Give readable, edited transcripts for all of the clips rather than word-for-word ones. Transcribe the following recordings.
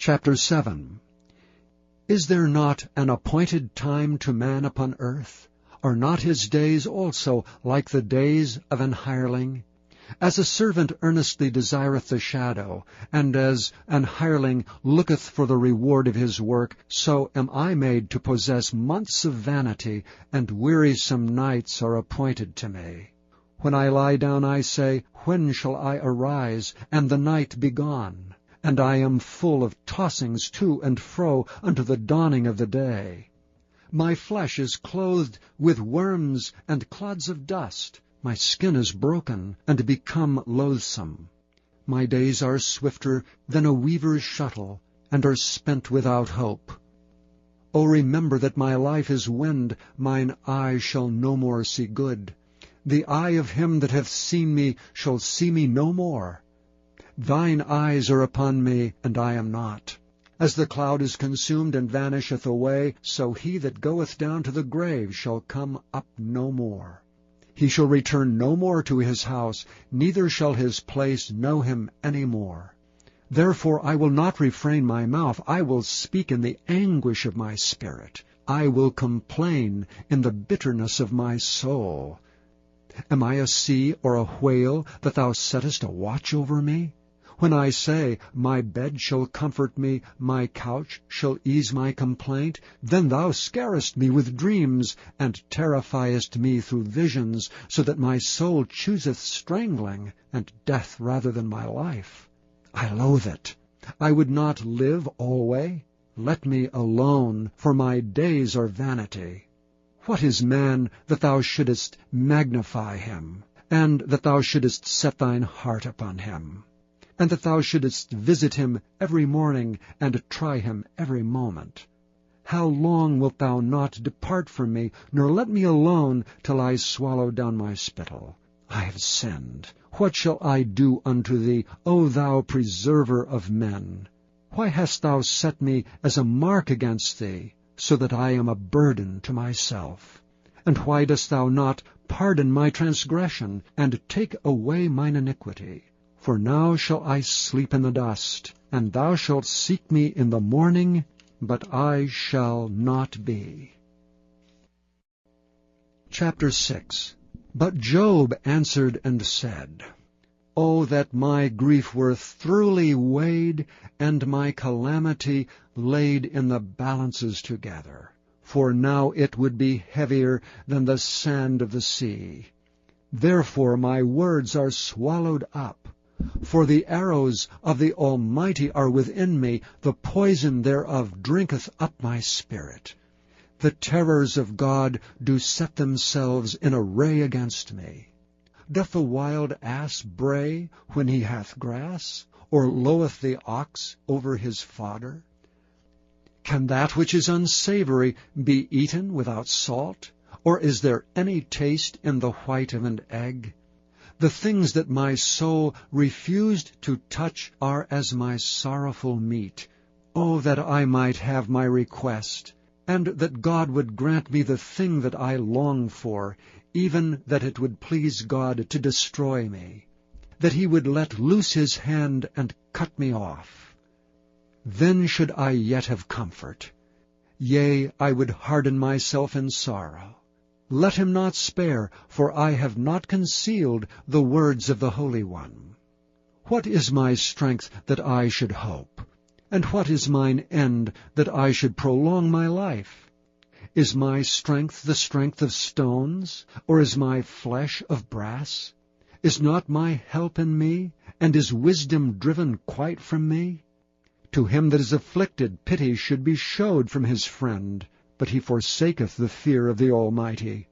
Chapter 7. Is there not an appointed time to man upon earth? Are not his days also like the days of an hireling? As a servant earnestly desireth the shadow, and as an hireling looketh for the reward of his work, so am I made to possess months of vanity, and wearisome nights are appointed to me. When I lie down, I say, When shall I arise, and the night be gone? And I am full of tossings to and fro unto the dawning of the day. My flesh is clothed with worms and clods of dust. My skin is broken and become loathsome. My days are swifter than a weaver's shuttle, and are spent without hope. O remember that my life is wind, mine eye shall no more see good. The eye of him that hath seen me shall see me no more. Thine eyes are upon me, and I am not. As the cloud is consumed and vanisheth away, so he that goeth down to the grave shall come up no more. He shall return no more to his house, neither shall his place know him any more. Therefore I will not refrain my mouth, I will speak in the anguish of my spirit. I will complain in the bitterness of my soul. Am I a sea or a whale, that thou settest a watch over me? When I say, My bed shall comfort me, my couch shall ease my complaint, then thou scarest me with dreams, and terrifiest me through visions, so that my soul chooseth strangling, and death rather than my life. I loathe it. I would not live alway. Let me alone, for my days are vanity. What is man, that thou shouldest magnify him, and that thou shouldest set thine heart upon him? And that thou shouldest visit him every morning, and try him every moment. How long wilt thou not depart from me, nor let me alone, till I swallow down my spittle? I have sinned. What shall I do unto thee, O thou preserver of men? Why hast thou set me as a mark against thee, so that I am a burden to myself? And why dost thou not pardon my transgression, and take away mine iniquity? For now shall I sleep in the dust, and thou shalt seek me in the morning, but I shall not be. Chapter 6. But Job answered and said, O that my grief were thoroughly weighed, and my calamity laid in the balances together. For now it would be heavier than the sand of the sea. Therefore my words are swallowed up. For the arrows of the Almighty are within me, the poison thereof drinketh up my spirit. The terrors of God do set themselves in array against me. Doth the wild ass bray when he hath grass, or loweth the ox over his fodder? Can that which is unsavory be eaten without salt? Or is there any taste in the white of an egg? The things that my soul refused to touch are as my sorrowful meat. Oh, that I might have my request, and that God would grant me the thing that I long for, even that it would please God to destroy me, that he would let loose his hand and cut me off. Then should I yet have comfort. Yea, I would harden myself in sorrow. Let him not spare, for I have not concealed the words of the Holy One. What is my strength that I should hope? And what is mine end that I should prolong my life? Is my strength the strength of stones, or is my flesh of brass? Is not my help in me, and is wisdom driven quite from me? To him that is afflicted pity should be showed from his friend, but he forsaketh the fear of the Almighty.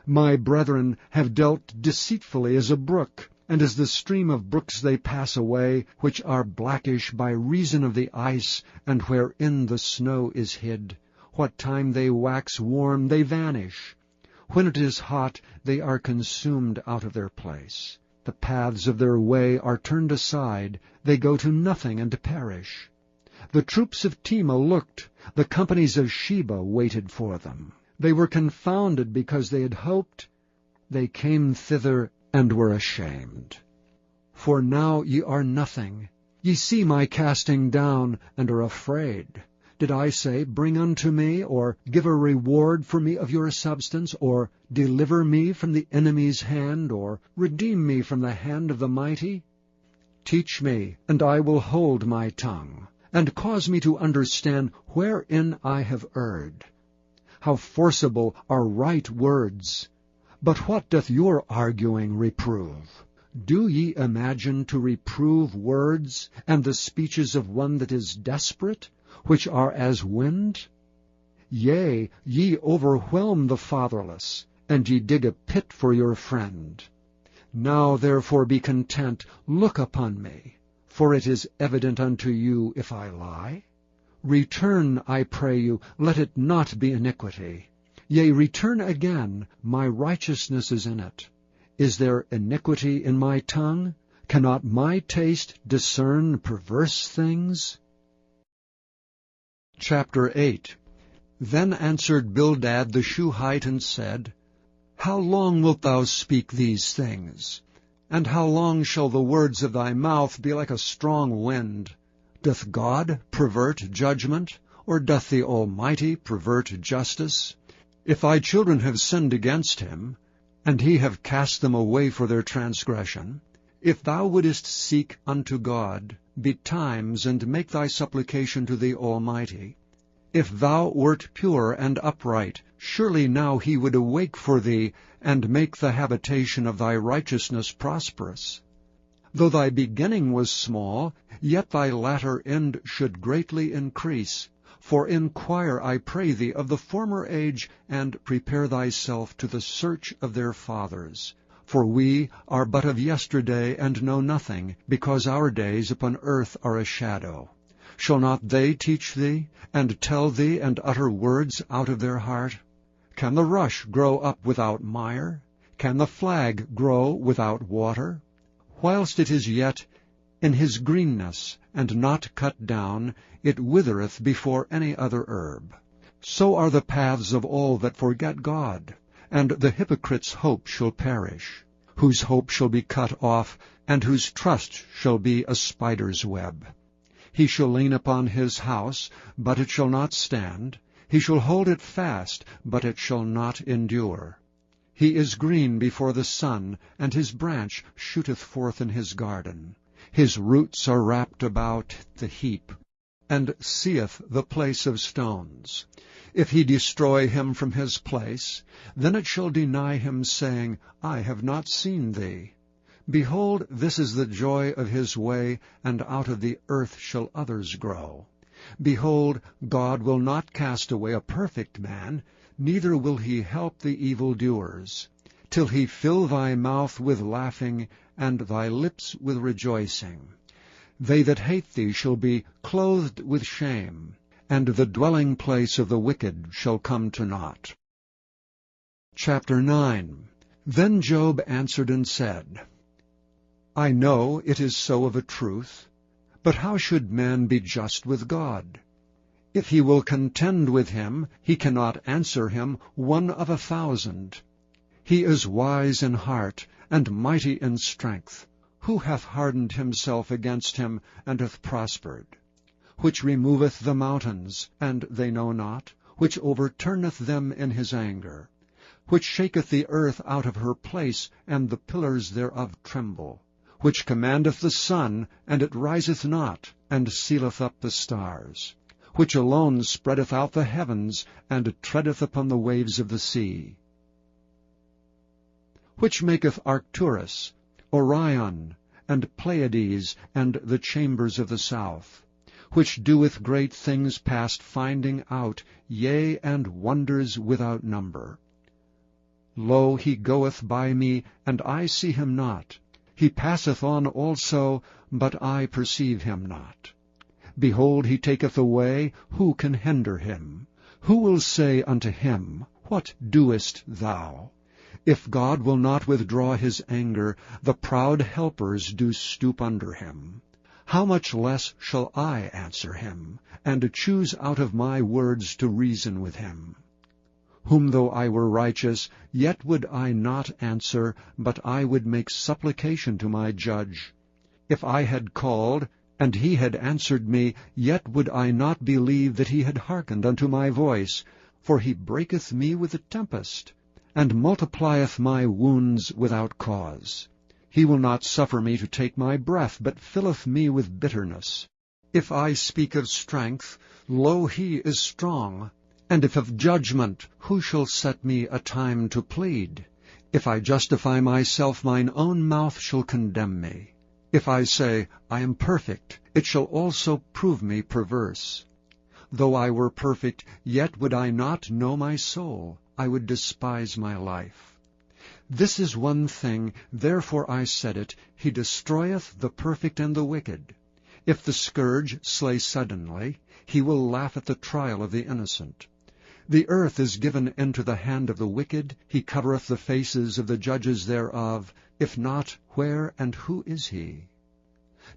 My brethren have dealt deceitfully as a brook, and as the stream of brooks they pass away, which are blackish by reason of the ice, and wherein the snow is hid. What time they wax warm, they vanish. When it is hot, they are consumed out of their place. The paths of their way are turned aside, they go to nothing and perish. The troops of Tema looked, the companies of Sheba waited for them. They were confounded because they had hoped. They came thither and were ashamed. For now ye are nothing, Ye see my casting down, and are afraid. Did I say, Bring unto me, or give a reward for me of your substance, or deliver me from the enemy's hand, or redeem me from the hand of the mighty? Teach me, and I will hold my tongue, and cause me to understand wherein I have erred. How forcible are right words! But what doth your arguing reprove? Do ye imagine to reprove words, and the speeches of one that is desperate, which are as wind? Yea, ye overwhelm the fatherless, and ye dig a pit for your friend. Now therefore be content, look upon me, for it is evident unto you if I lie. Return, I pray you, let it not be iniquity. Yea, return again, my righteousness is in it. Is there iniquity in my tongue? Cannot my taste discern perverse things? Chapter 8. Then answered Bildad the Shuhite and said, How long wilt thou speak these things? And how long shall the words of thy mouth be like a strong wind? Doth God pervert judgment, or doth the Almighty pervert justice? If thy children have sinned against him, and he have cast them away for their transgression, if thou wouldest seek unto God betimes, and make thy supplication to the Almighty, if thou wert pure and upright, surely now he would awake for thee, and make the habitation of thy righteousness prosperous. Though thy beginning was small, yet thy latter end should greatly increase. For inquire, I pray thee, of the former age, and prepare thyself to the search of their fathers. For we are but of yesterday, and know nothing, because our days upon earth are a shadow. Shall not they teach thee, and tell thee, and utter words out of their heart? Can the rush grow up without mire? Can the flag grow without water? Whilst it is yet in his greenness, and not cut down, it withereth before any other herb. So are the paths of all that forget God, and the hypocrite's hope shall perish, whose hope shall be cut off, and whose trust shall be a spider's web. He shall lean upon his house, but it shall not stand. He shall hold it fast, but it shall not endure. He is green before the sun, and his branch shooteth forth in his garden. His roots are wrapped about the heap, and seeth the place of stones. If he destroy him from his place, then it shall deny him, saying, I have not seen thee. Behold, this is the joy of his way, and out of the earth shall others grow. Behold, God will not cast away a perfect man, neither will he help the evildoers, till he fill thy mouth with laughing, and thy lips with rejoicing. They that hate thee shall be clothed with shame, and the dwelling place of the wicked shall come to naught. Chapter 9. Then Job answered and said, I know it is so of a truth, but how should man be just with God? If he will contend with him, he cannot answer him 1 of 1,000. He is wise in heart, and mighty in strength. Who hath hardened himself against him, and hath prospered? Which removeth the mountains, and they know not? Which overturneth them in his anger? Which shaketh the earth out of her place, and the pillars thereof tremble? Which commandeth the sun, and it riseth not, and sealeth up the stars? Which alone spreadeth out the heavens, and treadeth upon the waves of the sea? Which maketh Arcturus, Orion, and Pleiades, and the chambers of the south? Which doeth great things past finding out, yea, and wonders without number? Lo, he goeth by me, and I see him not. He passeth on also, but I perceive him not. Behold, he taketh away, who can hinder him? Who will say unto him, What doest thou? If God will not withdraw his anger, the proud helpers do stoop under him. How much less shall I answer him, and choose out of my words to reason with him? Whom though I were righteous, yet would I not answer, but I would make supplication to my judge. If I had called, And he had answered me, yet would I not believe that he had hearkened unto my voice. For he breaketh me with a tempest, and multiplieth my wounds without cause. He will not suffer me to take my breath, but filleth me with bitterness. If I speak of strength, lo, he is strong. And if of judgment, who shall set me a time to plead? If I justify myself, mine own mouth shall condemn me. If I say, I am perfect, it shall also prove me perverse. Though I were perfect, yet would I not know my soul. I would despise my life. This is one thing, therefore I said it, he destroyeth the perfect and the wicked. If the scourge slay suddenly, he will laugh at the trial of the innocent. The earth is given into the hand of the wicked, he covereth the faces of the judges thereof. If not, where and who is he?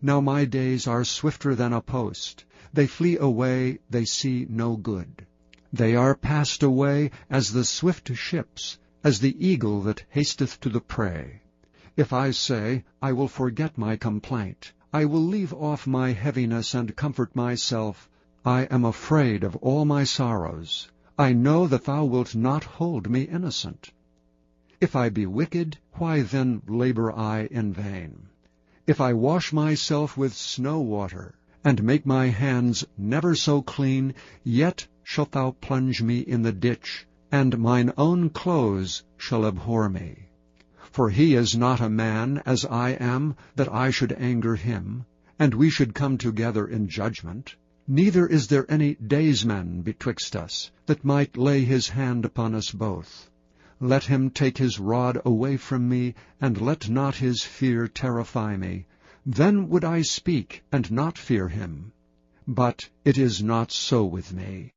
Now my days are swifter than a post. They flee away, they see no good. They are passed away as the swift ships, as the eagle that hasteth to the prey. If I say, I will forget my complaint, I will leave off my heaviness and comfort myself, I am afraid of all my sorrows. I know that thou wilt not hold me innocent. If I be wicked, why then labor I in vain? If I wash myself with snow water, and make my hands never so clean, yet shalt thou plunge me in the ditch, and mine own clothes shall abhor me. For he is not a man, as I am, that I should anger him, and we should come together in judgment. Neither is there any daysman betwixt us, that might lay his hand upon us both. Let him take his rod away from me, and let not his fear terrify me. Then would I speak, and not fear him. But it is not so with me.